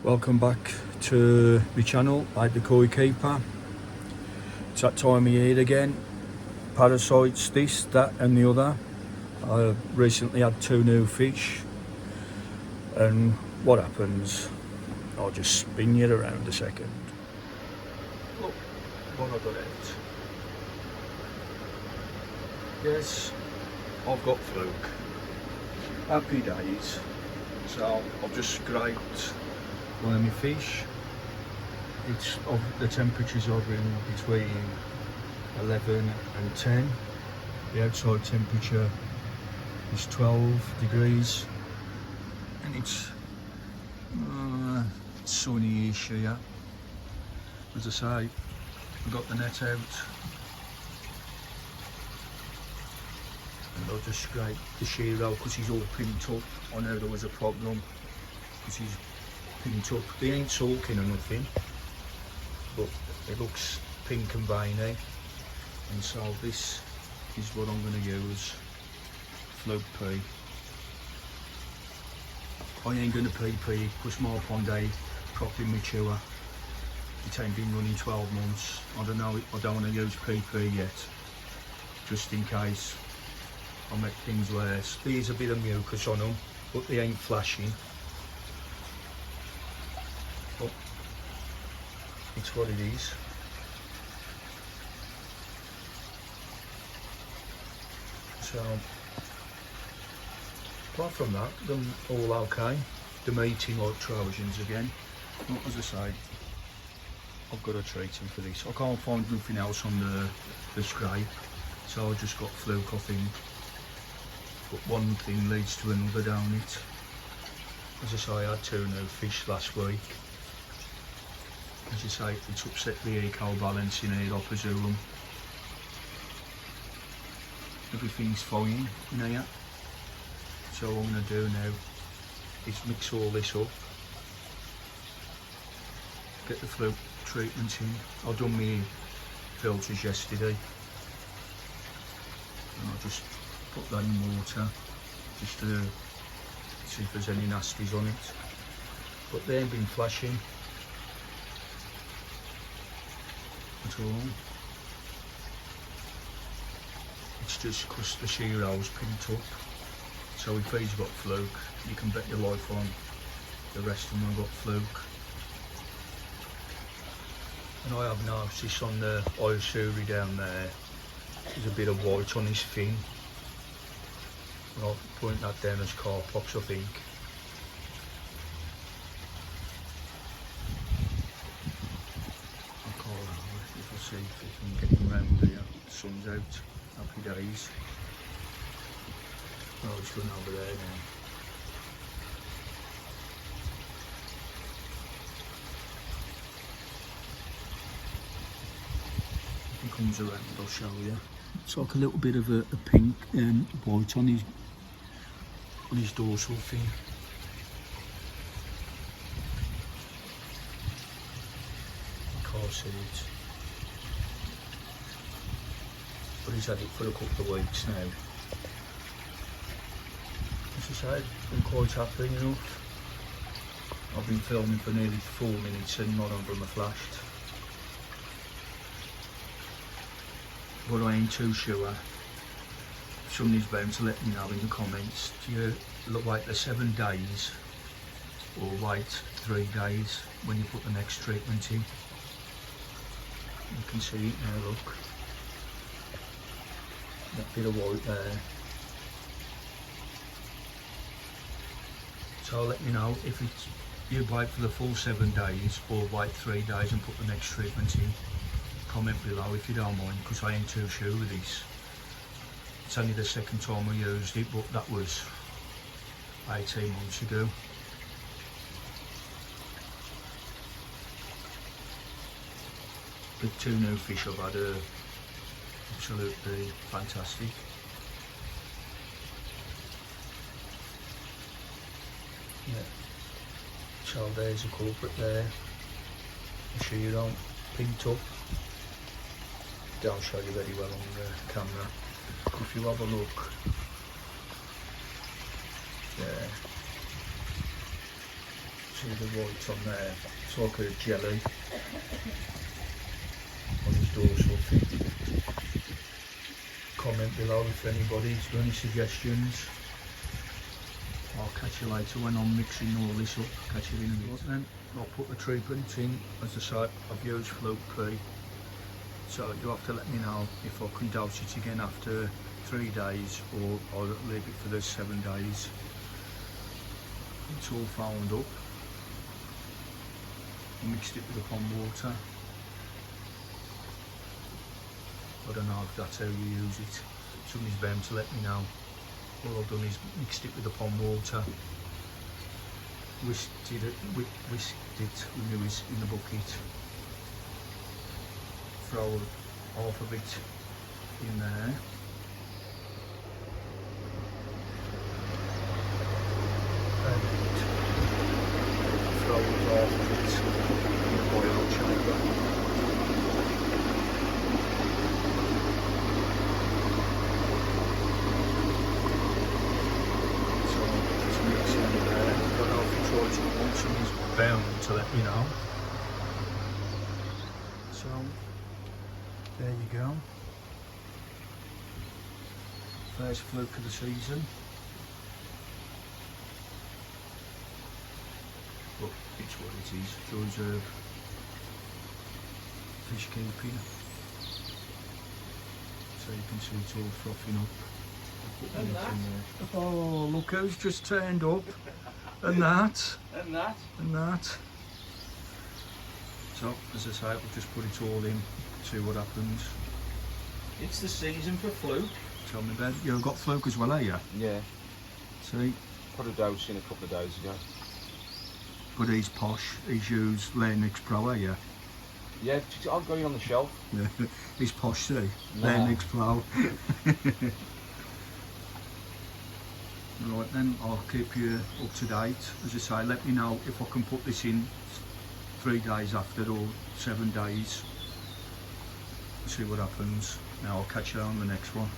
Welcome back to my channel, like the Koi Keeper. It's that time of year again. Parasites, this, that and the other. I recently had 2 new fish, and what happens, I'll just spin you around a second. Look what I got out. Yes, I've got fluke. Happy days. So I've just scraped one of my fish. It's the temperatures are in between 11 and 10. The outside temperature is 12 degrees, and it's sunny-ish here. As I say, I got the net out, and I'll just scrape the shear out because he's all pinned up. I know there was a problem because he's pinned up. They ain't sulking or nothing, but it looks pink and veiny. And so this is what I'm going to use, fluke P. I ain't going to PP because my pond ain't properly mature. It ain't been running 12 months. I don't know, I don't want to use PP yet, just in case I make things worse. There's a bit of mucus on them, but they ain't flashing. But it's what it is. So, apart from that, them all okay. Them eating like Trojans again. But as I say, I've got to treat them for this. I can't find nothing else on the scrape, so I just got fluke, I think. But one thing leads to another down it. As I say, I had 2 new fish last week. As I say, it's upset the eco balance in here, up a them. Everything's fine in here. So what I'm going to do now is mix all this up, get the fluke treatment in. I've done my filters yesterday, and I'll just put that in water just to see if there's any nasties on it. But they ain't been flashing at all. It's just because the shear hole's pinned up. So if he's got fluke, you can bet your life on the rest of them have got fluke. And I have noticed on the Oyasuri down there, there's a bit of white on his fin. And I'll point that down as car pox, I think. I'll call it if I see if I can get him round here. The sun's out. Happy days. Oh, he's going over there now. If he comes around, I'll show you. It's like a little bit of a pink white on his dorsal fin. I can't see it. But he's had it for a couple of weeks now. As I say, I've been quite happy enough. I've been filming for nearly 4 minutes and none of them are flashed. But I ain't too sure. Somebody's bound to let me know in the comments. Do you wait the 7 days or wait 3 days when you put the next treatment in? You can see it now, look. That bit of white there. So let me know if it's you wait for the full 7 days or wait 3 days and put the next treatment in. Comment below if you don't mind, because I ain't too sure with this. It's only the 2nd time I used it, but that was 18 months ago. The 2 new fish I've had are absolutely fantastic. Yeah. So there's a culprit there. The shear on, pinned up. Don't show you very well on the camera. If you have a look, there. See the white on there, it's like a jelly on his dorsal fin. Comment below if anybody's got any suggestions. I'll catch you later when I'm mixing all this up. Catch you in a minute. Then I'll put the treatment in. As I say, I've used Fluke P, so you'll have to let me know if I can dose it again after 3 days, or I'll leave it for the 7 days. It's all found up. I mixed it with the pond water. I don't know if that's how you use it. Somebody's bound to let me know. All I've done is mixed it with the pond water, whisked it when it was in the bucket, throw half of it in there, and throw half of it in the boil chamber. Somebody's bound to let me know. So there you go. First fluke of the season. But it's what it is. Joys of fish keeping. So you can see it's all frothing up. And that. Oh, look who's just turned up. And that. And that. And that. So, as I say, we'll just put it all in, see what happens. It's the season for fluke. Tell me, Ben, you've got Fluke as well, are you? Yeah. See? Put a dose in a couple of days ago. But he's posh, he's used Lennox Pro, are you? Yeah, I'm going on the shelf. Yeah, he's posh, see? Nah. Lennox Pro. Right then, I'll keep you up to date. As I say, let me know if I can put this in 3 days after or 7 days. See what happens. Now I'll catch you on the next one.